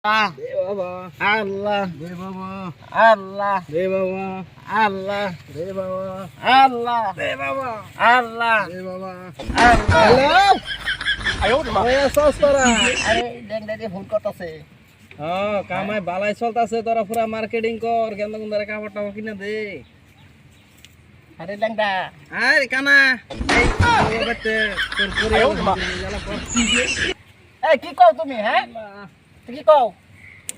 দে বাবা আল্লাহ দে বাবা আল্লাহ দে বাবা আল্লাহ দে বাবা আল্লাহ দে বাবা আল্লাহ দে বাবা আল্লাহ হ্যালো আয়ো মা ওই আসস তোরা আরে লেংডা দিয়ে ফোন করতেছে কামাই বালাই চলতাছে তোরা পুরা মার্কেটিং কর কেন কোন ধরে কাপড় টাপড় কিনে দে আরে লেংডা আরে কানা এই বাবাতে তোর পরে আয়ো মা। এই কি কও তুমি হ্যাঁ কি কও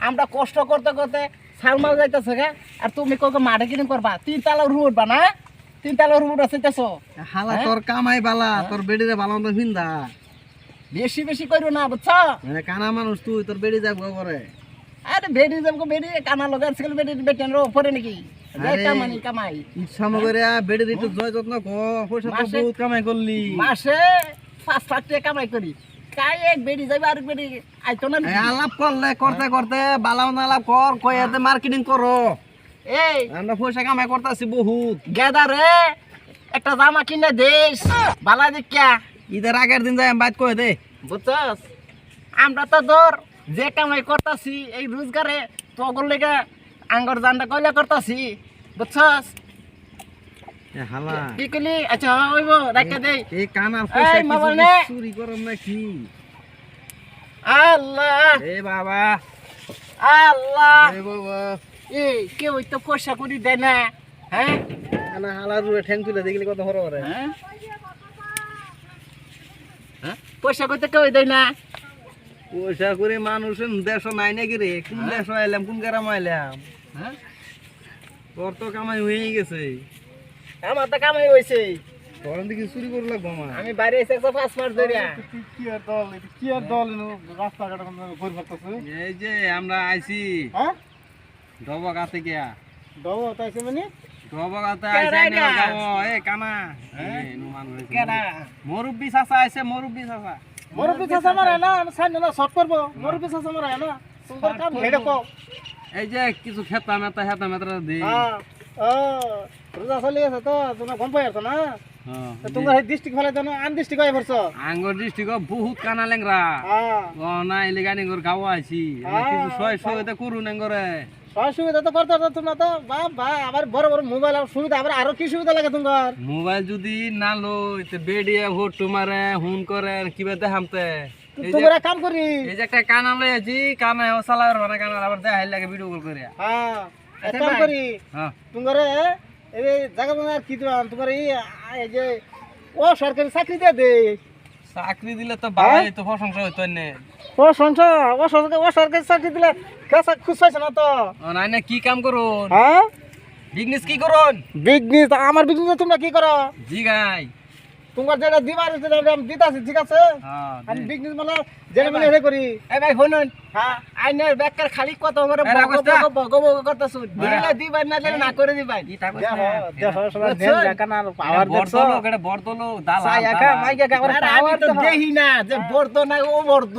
আমরা কষ্ট করতে করতে সালমাল যাইতেছে গা আর তুমি কও মাঠে কিনে করবা 3 তলা রুম উঠবা না 3 তলা রুম উঠা চাইতেছো হালা তোর কামাই বালা তোর বেডিরে বালা তো ভিন্দা বেশি বেশি করো না বুঝছো মানে কানা মানুষ তুই তোর বেডি যাক করে আরে বেডি যাবো বেডি কানা লগার ছিল বেডি বেটেন রো পরে নাকি আরে, কামাই কামাই ইচ্ছা মগরে বেডি একটু জয় যত্ন কর পয়সা তো মাসে- বহুত কামাই করলি মাসে 5 লাখ টাকা কামাই করি কাই এক বেডি যাবে আর বেডি আইতো না এই আলাপ করলে করতে করতে বালাও না আলাপ কর কয়াতে মার্কেটিং করো এই আমরা পয়সা কামাই করতেছি বহুত গেদা রে একটা জামা কিনে দেশ ভালা দেখিয়া ঈদের আগের দিন যাই আমি বাইত কয়ে দে বুঝছস আমরা তো ধর যে কামাই করতাছি এই রোজগারে তোগর লেগে আঙ্গর জানটা কইলা করতাছি বুঝছস হালা কি কইলি আচ্ছা হইব রাখা দেই এই কানার এই পয়সা মামা কিছু নে। চুরি করম নাকি আল্লাহ এ বাবা আল্লাহ এ বাবা এই কেউ তো পয়সা করি দেয় না হ্যাঁ কানা হালার রুয়ে ঠ্যাং তুলে দেখলি কত হরে হরে হ্যাঁ? হ্যাঁ? পয়সা করতে কেউ দেয় না পয়সা করে মানুষের দেশ নাই নাকি রে কোন দেশ আইলাম কোন গ্রাম আইলাম হ্যাঁ? তোর তো কামাই হয়ে গেছে আমার তো কামাই হয়েছে তোর দিকে চুরি করে লাগবো আমার আমি বাইরে এসে 5 মাস ধরে কি আর দল রাস্তাঘাট ঘুরে ফেলতেছে এই যে আমরা আইছি হ্যাঁ ডবকা থেকে দব তাইছে মানে ডবকাতে কেডা আইছে এটা? যাবো এ কানা হ্যাঁ? এ নুমান হইছে। কেডা মুরব্বি চাচা আইছে মুরব্বি চাচা মুরব্বি চাচা মারে না আমি সাইন না শর্ট করব মুরব্বি চাচা মারে না সুন্দর কাম হেডে কো এই যে কিছু খেতা মেতা দে হ্যাঁ ও রোজা চলে গেছে তো তোমরা গম পাই আছো না হ্যাঁ, তোমরা ডিস্ট্রিক্ট ফেলে জানো আন ডিস্ট্রিক্ট হয়ে পড়ছো আঙ্গর ডিস্ট্রিক্ট বহুত কানা লেংরা হ্যাঁ ও না ইলিগানি গর গাও আইছি কিছু সয় সয়তে করু নেঙ্গরে সব সুবিধা তো করতে পারতো তোমরা তো বা আবার বড় বড় মোবাইল আর সুবিধা আবার আরো কি সুবিধা লাগে তোমার মোবাইল যদি না লই তে বেডিয়ে ভোট তোমারে হুন করে কিবা দেখামতে এই যে তোমরা কাম করি এই যে একটা কানা লই আছি কানা ও চালাবার মানে কানা আবার দেখাই লাগে ভিডিও কল করে হ্যাঁ এক আচ্ছা কাম ভাই। করি হ্যাঁ তোমারে এই জায়গা তোমার কি দিলাম তোমার এই যে ও সরকারি চাকরি দিয়ে দে চাকরি দিলে তো ভাই তো প্রশংসা হইতো না ও সংসার ও সরকারি চাকরি দিলে কাছে খুশ পাইছে না তো ও নাই না কি কাম করুন হ্যাঁ বিজনেস কি করুন বিজনেস আমার বিজনেস তোমরা কি করো জি গাই তোমার যেটা দিবার আছে সেটা আমি দিতাছি ঠিক আছে হ্যাঁ আমি বিজনেস মানে যেটা মানে এটা করি এই ভাই শুনুন হ্যাঁ আইনের বেকার খালি কত করে এই রাখোস না? বগব করতেছু দিলে দিবাই না দিলে না করে দিবাই ই টাকা দেখো সবাই দেন কানা পাওয়ার দেখছো বর্তলো কেডা বর্তলো দালা সায়াকা মাইকা কাবার পাওয়ার তো দেহি না যে বর্দ না ও বর্দ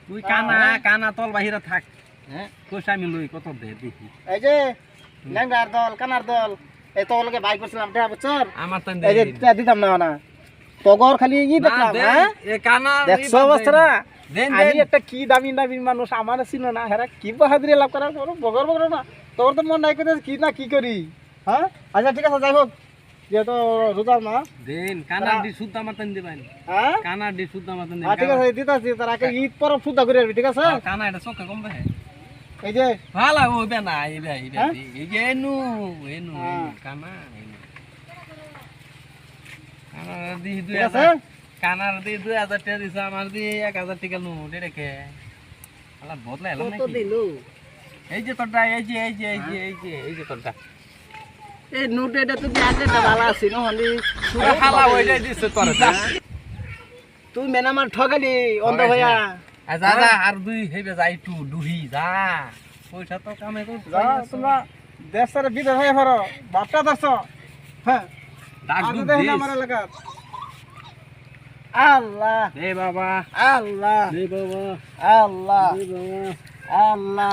তুই কানা কানা তল বাহিরে থাক হ্যাঁ পয়সা আমি লই কত দে দেখি এই যে ল্যাংড়ার দল কানার দল এই তো ওলকে ভাই করছিলাম দেখা বছর আমার তান এই যে দিতাম না না তগর খালি ই দেখলাম হ্যাঁ এ কানা দেখছো অবস্থাটা দেন আমি দেন একটা কি দামি দামি মানুষ আমার ছিল না হেরা কি বাহাদুরি লাভ করার পর বগর বগর না তোর তো মন নাই করে কি না কি করি হ্যাঁ আচ্ছা ঠিক আছে যাই হোক যেহেতু রোজার মা দেন কানার দি সুদ আমার তান দিবেন হ্যাঁ কানার দি সুদ আমার তান হ্যাঁ, ঠিক আছে দিতাছি তার আগে ঈদ পর ফুদা করে আসবি ঠিক আছে কানা এটা চোখে কম বে এই যে ভালো হইবে না এইবে এইবে হ্যাঁ? এই যে এনু এনু হ্যাঁ। কানা এনু কানার দি ঠিক আছে 2000 কানার দি 2000 টাকা দিছে আমার দি 1000 টাকা নো দেখে আলা বদলা এলাম কত নাকি দিলো এই যে তোরটা এই যে তোরটা এই নোট এটা তো আগে ভালো আছিল হলি হালা ওইটাই দিছে তোরটা তুই মেনামার ঠগালি অন্ধ ভাইয়া যা যা আর দুই হেবে যাই টু দুহি যা পয়সা তো কামে কর যা তোমরা দেশের বিদেশ হয়ে পড়ো বাপটা দর্শ হ্যাঁ ডাক আগে দু দেখেন দেশ আমার এলাকা আল্লাহ এ বাবা আল্লাহ এ বাবা আল্লাহ এ বাবা আল্লাহ